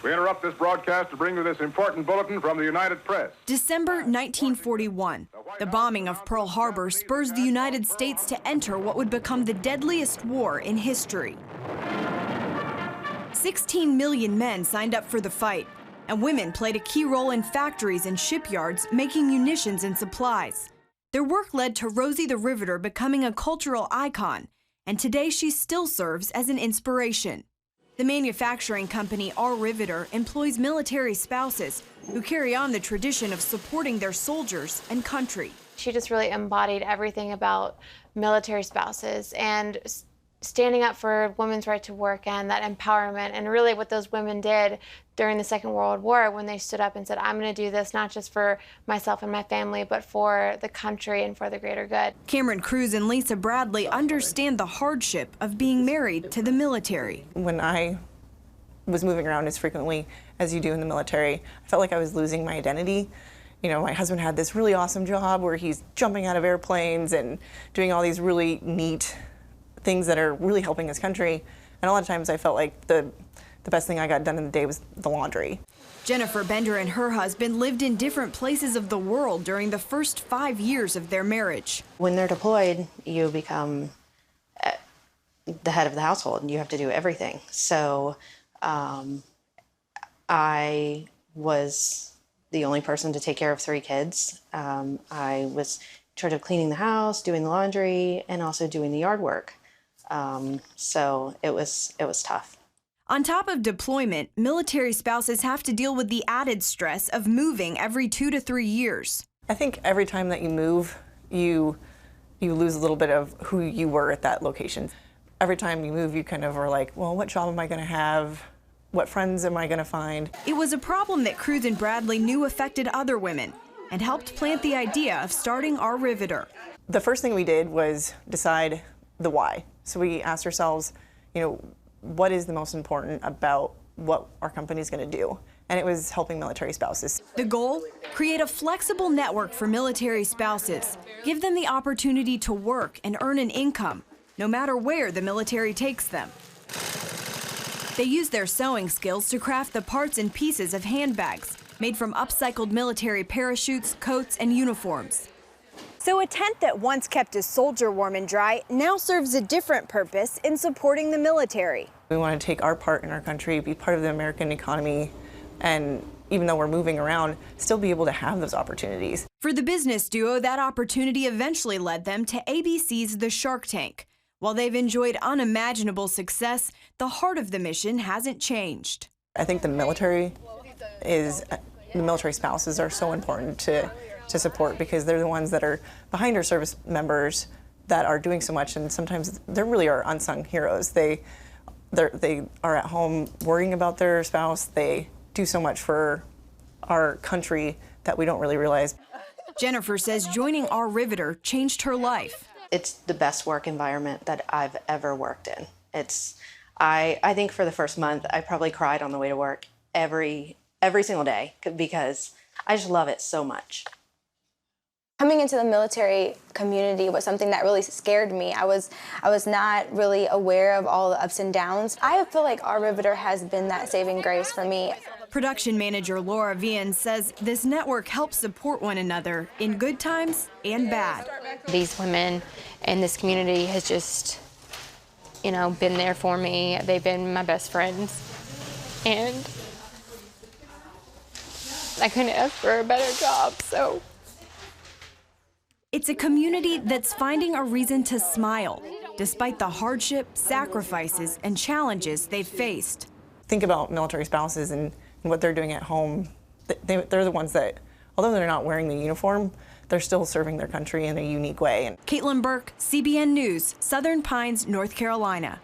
We interrupt this broadcast to bring you this important bulletin from the United Press. December 1941. The bombing of Pearl Harbor spurs the United States to enter what would become the deadliest war in history. 16 million men signed up for the fight, and women played a key role in factories and shipyards making munitions and supplies. Their work led to Rosie the Riveter becoming a cultural icon, and today she still serves as an inspiration. The manufacturing company R. Riveter employs military spouses who carry on the tradition of supporting their soldiers and country. She just really embodied everything about military spouses and standing up for women's right to work and that empowerment, and really what those women did during the Second World War when they stood up and said, I'm going to do this not just for myself and my family, but for the country and for the greater good. Cameron Cruz and Lisa Bradley understand the hardship of being married to the military. When I was moving around as frequently as you do in the military, I felt like I was losing my identity. You know, my husband had this really awesome job where he's jumping out of airplanes and doing all these really neat things that are really helping his country. And a lot of times I felt like the best thing I got done in the day was the laundry. Jennifer Bender and her husband lived in different places of the world during the first 5 years of their marriage. When they're deployed, you become the head of the household and you have to do everything. So I was the only person to take care of 3 kids. I was in charge of cleaning the house, doing the laundry, and also doing the yard work. So it was tough. On top of deployment, military spouses have to deal with the added stress of moving every 2 to 3 years. I think every time that you move, you lose a little bit of who you were at that location. Every time you move, you kind of are like, well, what job am I going to have? What friends am I going to find? It was a problem that Cruz and Bradley knew affected other women and helped plant the idea of starting R. Riveter. The first thing we did was decide the why. So we asked ourselves, you know, what is the most important about what our company is going to do? And it was helping military spouses. The goal? Create a flexible network for military spouses. Give them the opportunity to work and earn an income, no matter where the military takes them. They use their sewing skills to craft the parts and pieces of handbags made from upcycled military parachutes, coats, and uniforms. So a tent that once kept a soldier warm and dry now serves a different purpose in supporting the military. We want to take our part in our country, be part of the American economy, and even though we're moving around, still be able to have those opportunities. For the business duo, that opportunity eventually led them to ABC's The Shark Tank. While they've enjoyed unimaginable success, the heart of the mission hasn't changed. I think the military spouses are so important to support because they're the ones that are behind our service members that are doing so much, and sometimes they really are unsung heroes. They are at home worrying about their spouse. They do so much for our country that we don't really realize. Jennifer says joining R. Riveter changed her life. It's the best work environment that I've ever worked in. I think for the first month, I probably cried on the way to work every single day because I just love it so much. Coming into the military community was something that really scared me. I was not really aware of all the ups and downs. I feel like R. Riveter has been that saving grace for me. Production manager Laura Vian says this network helps support one another in good times and bad. These women in this community has just, been there for me. They've been my best friends, and I couldn't ask for a better job, so. It's a community that's finding a reason to smile, despite the hardship, sacrifices, and challenges they've faced. Think about military spouses and what they're doing at home. They're the ones that, although they're not wearing the uniform, they're still serving their country in a unique way. Caitlin Burke, CBN News, Southern Pines, North Carolina.